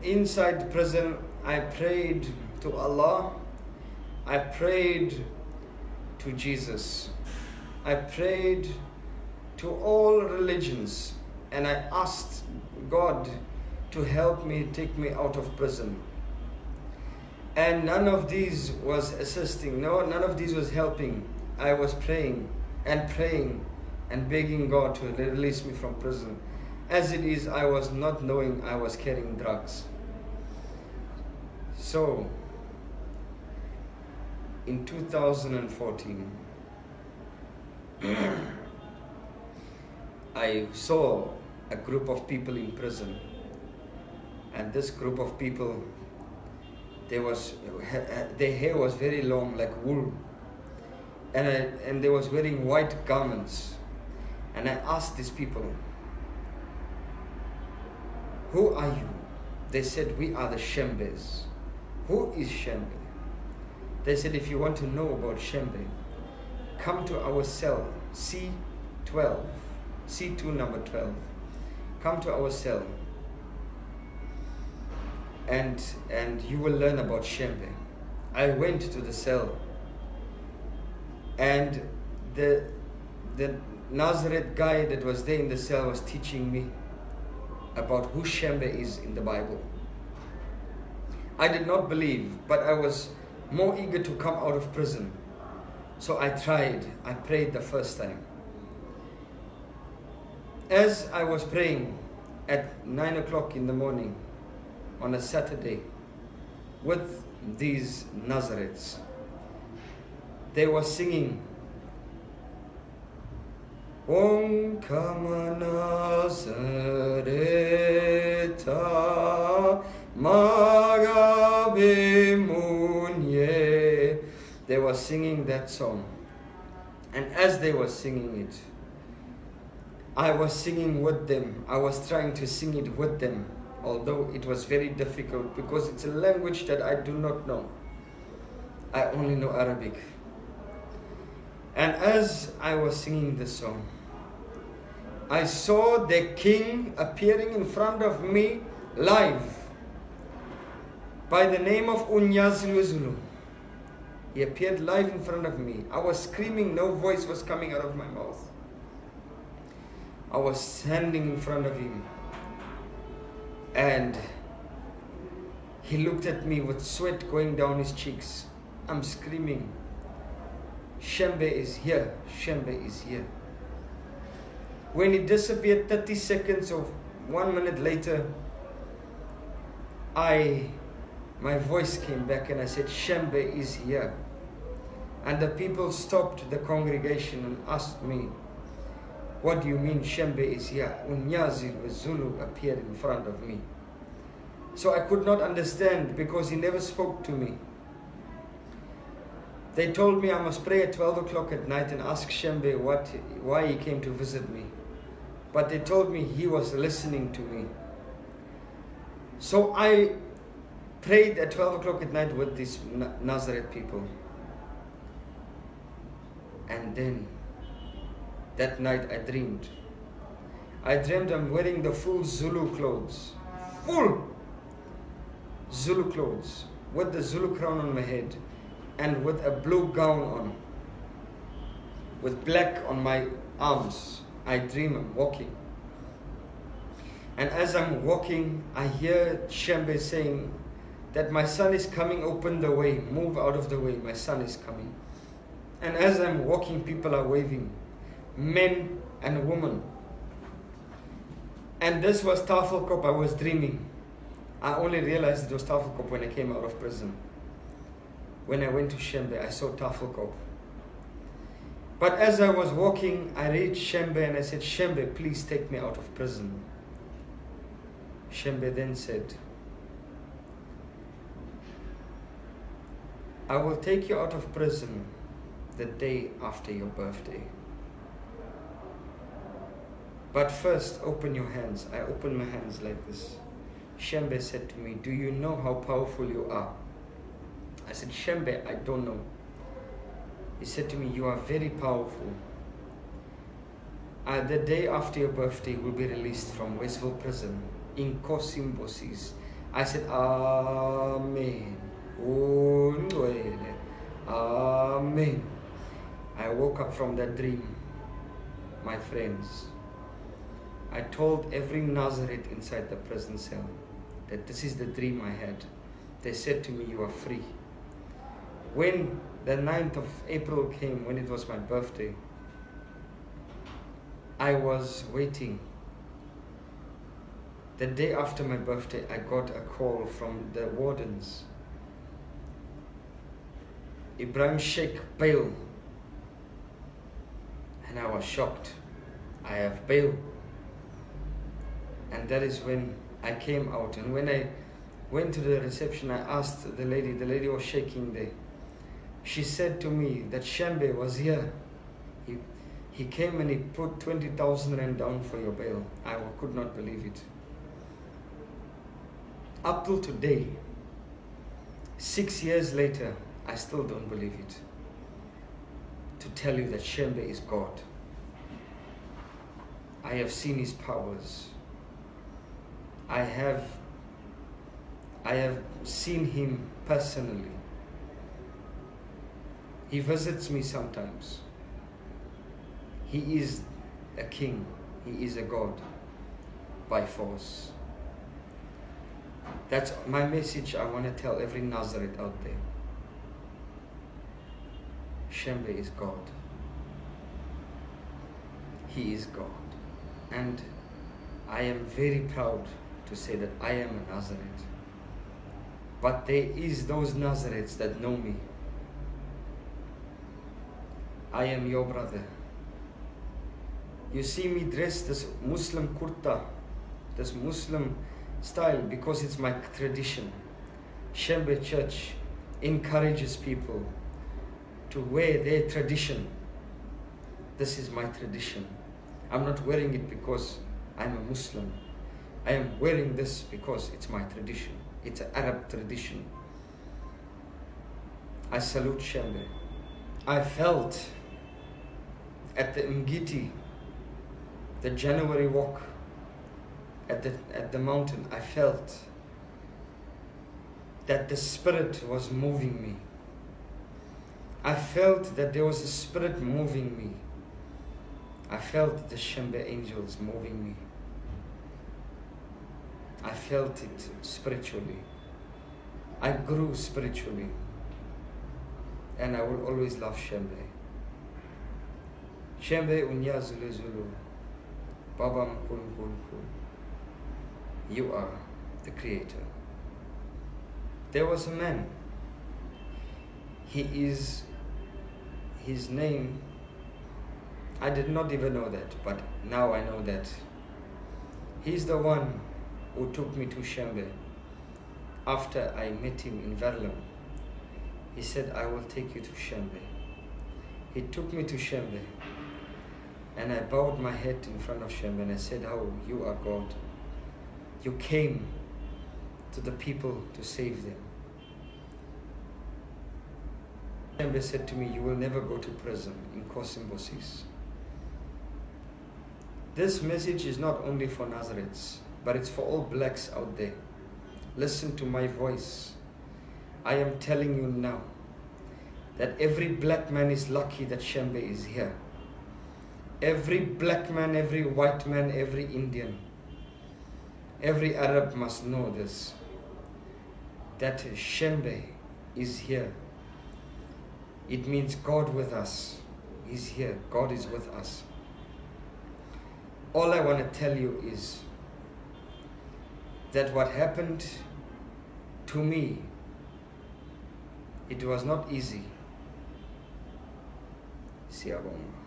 inside prison, I prayed to Allah. I prayed to Jesus. I prayed to all religions, and I asked God to help me, take me out of prison. And none of these was assisting. No, none of these was helping. I was praying and begging God to release me from prison. As it is, I was not knowing I was carrying drugs. So, in 2014, I saw a group of people in prison, and this group of people, their hair was very long, like wool, and they was wearing white garments. And I asked these people, "Who are you?" They said, "We are the Shembes." Who is Shembe? They said, "If you want to know about Shembe, come to our cell, C12, C2 number 12. Come to our cell, and you will learn about Shembe." I went to the cell, and the Nazareth guy that was there in the cell was teaching me about who Shembe is in the Bible. I did not believe, but I was more eager to come out of prison. So I tried. I prayed the first time. As I was praying at 9 o'clock in the morning on a Saturday with these Nazareths, they were singing, "Om Kama Nazareta Magabe Munye." They were singing that song. And as they were singing it, I was singing with them. I was trying to sing it with them, although it was very difficult because it's a language that I do not know. I only know Arabic. And as I was singing the song, I saw the king appearing in front of me live by the name of Zulu. He appeared live in front of me. I was screaming, no voice was coming out of my mouth. I was standing in front of him, and he looked at me with sweat going down his cheeks. I'm screaming, "Shembe is here, Shembe is here." When he disappeared 30 seconds or 1 minute later, my voice came back and I said, "Shembe is here." And the people stopped the congregation and asked me, "What do you mean Shembe is here?" Unyazi Zulu appeared in front of me. So I could not understand because he never spoke to me. They told me I must pray at 12 o'clock at night and ask Shembe why he came to visit me. But they told me he was listening to me. So I prayed at 12 o'clock at night with these Nazareth people. And then that night I dreamed. I dreamed I'm wearing the full Zulu clothes. Full Zulu clothes. With the Zulu crown on my head. And with a blue gown on. With black on my arms. I dream I'm walking. And as I'm walking, I hear Shembe saying that my son is coming, open the way, move out of the way, my son is coming. And as I'm walking, people are waving, men and women. And this was Tafelkop, I was dreaming. I only realized it was Tafelkop when I came out of prison. When I went to Shembe, I saw Tafelkop. But as I was walking, I reached Shembe and I said, "Shembe, please take me out of prison." Shembe then said, "I will take you out of prison the day after your birthday. But first, open your hands." I opened my hands like this. Shembe said to me, "Do you know how powerful you are?" I said, "Shembe, I don't know." He said to me, "You are very powerful. The day after your birthday, you will be released from Westville prison in Kosimbosis. I said, Amen. Ungcwele. Amen. I woke up from that dream, my friends. I told every Nazareth inside the prison cell that this is the dream I had. They said to me, you are free. When the 9th of April came, when it was my birthday, I was waiting. The day after my birthday, I got a call from the wardens. Ibrahim Sheikh bail. And I was shocked. I have bail. And that is when I came out. And when I went to the reception, I asked the lady was shaking there. She said to me that Shembe was here. He came and he put 20,000 rand down for your bail. I could not believe it. Up till today, 6 years later, I still don't believe it. To tell you that Shembe is God. I have seen his powers. I have seen him personally. He visits me sometimes. He is a king. He is a God by force. That's my message I want to tell every Nazareth out there. Shembe is God. He is God. And I am very proud to say that I am a Nazareth. But there is those Nazareths that know me. I am your brother. You see me dressed this Muslim kurta, this Muslim style, because it's my tradition. Shembe Church encourages people to wear their tradition. This is my tradition. I'm not wearing it because I'm a Muslim. I am wearing this because it's my tradition. It's an Arab tradition. I salute Shembe. I felt at the Mgiti, the January walk at the mountain, I felt that the Spirit was moving me. I felt that there was a Spirit moving me. I felt the Shembe angels moving me. I felt it spiritually. I grew spiritually. And I will always love Shembe. Shembe unya zulu zulu. Baba mkulu. You are the creator. There was a man. His name, I did not even know that, but now I know that. He's the one who took me to Shembe after I met him in Verlam. He said, I will take you to Shembe. He took me to Shembe, and I bowed my head in front of Shembe and I said, oh, you are God. You came to the people to save them. Shembe said to me, you will never go to prison in Kosimbosis. This message is not only for Nazareths, but it's for all blacks out there. Listen to my voice. I am telling you now that every black man is lucky that Shembe is here. Every black man, every white man, every Indian, every Arab must know this, that Shembe is here. It means God with us is here. God is with us. All I want to tell you is that what happened to me, it was not easy. Siyabonga.